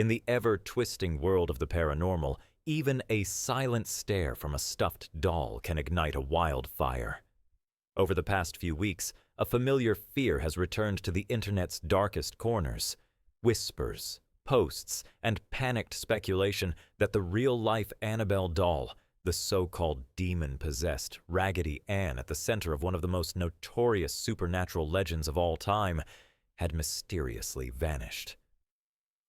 In the ever-twisting world of the paranormal, even a silent stare from a stuffed doll can ignite a wildfire. Over the past few weeks, a familiar fear has returned to the internet's darkest corners. Whispers, posts, and panicked speculation that the real-life Annabelle doll, the so-called demon-possessed Raggedy Ann at the center of one of the most notorious supernatural legends of all time, had mysteriously vanished.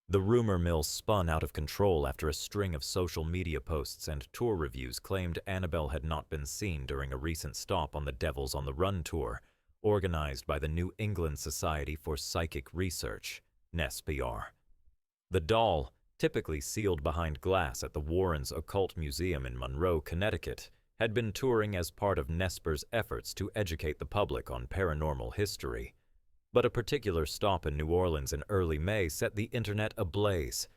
The rumor mill spun out of control after a string of social media posts and tour reviews claimed Annabelle had not been seen during a recent stop on the Devils on the Run tour, organized by the New England Society for Psychic Research, NESPR. The doll, typically sealed behind glass at the Warrens Occult Museum in Monroe, Connecticut, had been touring as part of NESPR's efforts to educate the public on paranormal history. But a particular stop in New Orleans in early May set the internet ablaze.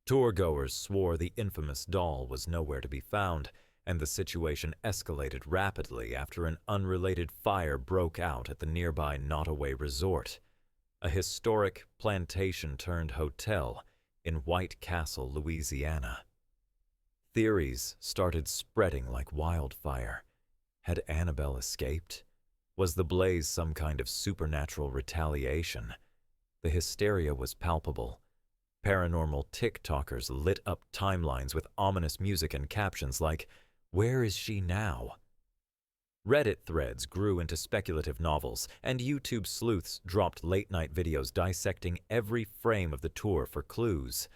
Tourgoers swore the infamous doll was nowhere to be found, and the situation escalated rapidly after an unrelated fire broke out at the nearby Nottoway Resort, a historic plantation-turned-hotel in White Castle, Louisiana. Theories started spreading like wildfire. Had Annabelle escaped? Was the blaze some kind of supernatural retaliation? The hysteria was palpable. Paranormal TikTokers lit up timelines with ominous music and captions like, "Where is she now?" Reddit threads grew into speculative novels, and YouTube sleuths dropped late-night videos dissecting every frame of the tour for clues.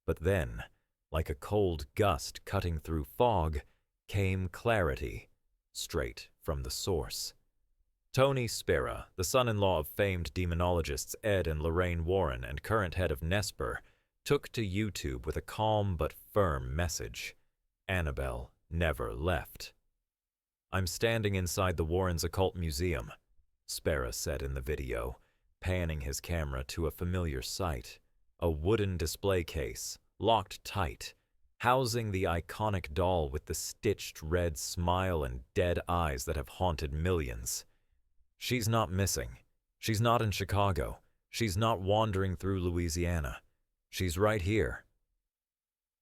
But then, like a cold gust cutting through fog, came clarity, straight from the source. Tony Spera, the son-in-law of famed demonologists Ed and Lorraine Warren and current head of NESPR, took to YouTube with a calm but firm message. Annabelle never left. "I'm standing inside the Warrens Occult Museum," Spera said in the video, panning his camera to a familiar sight, a wooden display case, locked tight, housing the iconic doll with the stitched red smile and dead eyes that have haunted millions. "She's not missing. She's not in Chicago. She's not wandering through Louisiana. She's right here."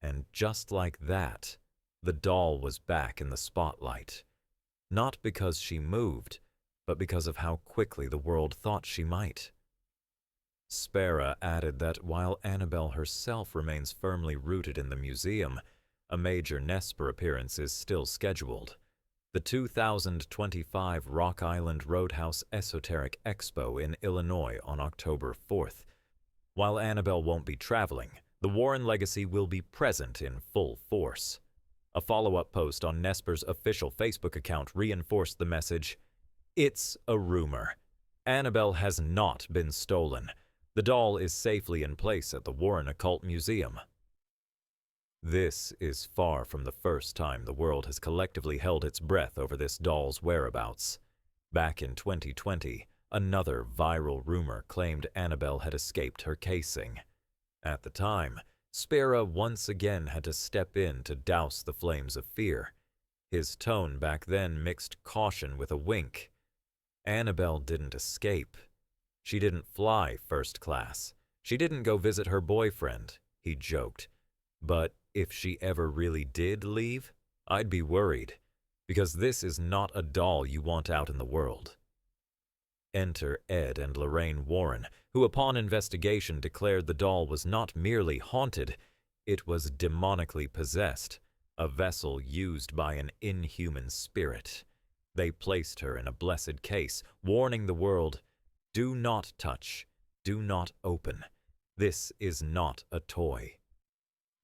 And just like that, the doll was back in the spotlight. Not because she moved, but because of how quickly the world thought she might. Spera added that while Annabelle herself remains firmly rooted in the museum, a major NESPR appearance is still scheduled. The 2025 Rock Island Roadhouse Esoteric Expo in Illinois on October 4th. While Annabelle won't be traveling, the Warren legacy will be present in full force. A follow-up post on NESPR's official Facebook account reinforced the message, "It's a rumor. Annabelle has not been stolen. The doll is safely in place at the Warren Occult Museum." This is far from the first time the world has collectively held its breath over this doll's whereabouts. Back in 2020, another viral rumor claimed Annabelle had escaped her casing. At the time, Spera once again had to step in to douse the flames of fear. His tone back then mixed caution with a wink. Annabelle didn't escape. She didn't fly first class. She didn't go visit her boyfriend, he joked. But if she ever really did leave, I'd be worried, because this is not a doll you want out in the world. Enter Ed and Lorraine Warren, who upon investigation declared the doll was not merely haunted, it was demonically possessed, a vessel used by an inhuman spirit. They placed her in a blessed case, warning the world, "Do not touch, do not open. This is not a toy."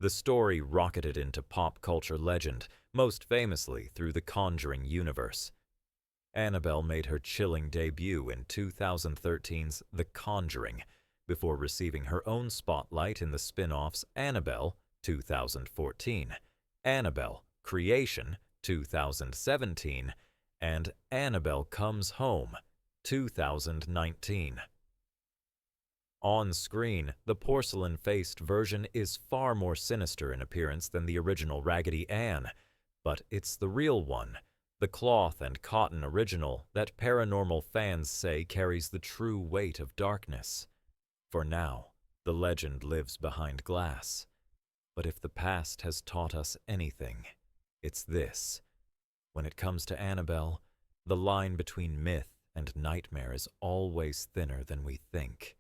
The story rocketed into pop culture legend, most famously through the Conjuring Universe. Annabelle made her chilling debut in 2013's The Conjuring, before receiving her own spotlight in the spin-offs Annabelle, 2014, Annabelle Creation, 2017, and Annabelle Comes Home, 2019. On screen, the porcelain-faced version is far more sinister in appearance than the original Raggedy Ann, but it's the real one, the cloth and cotton original, that paranormal fans say carries the true weight of darkness. For now, The legend lives behind glass. But if the past has taught us anything, it's this. When it comes to Annabelle, the line between myth and nightmare is always thinner than we think.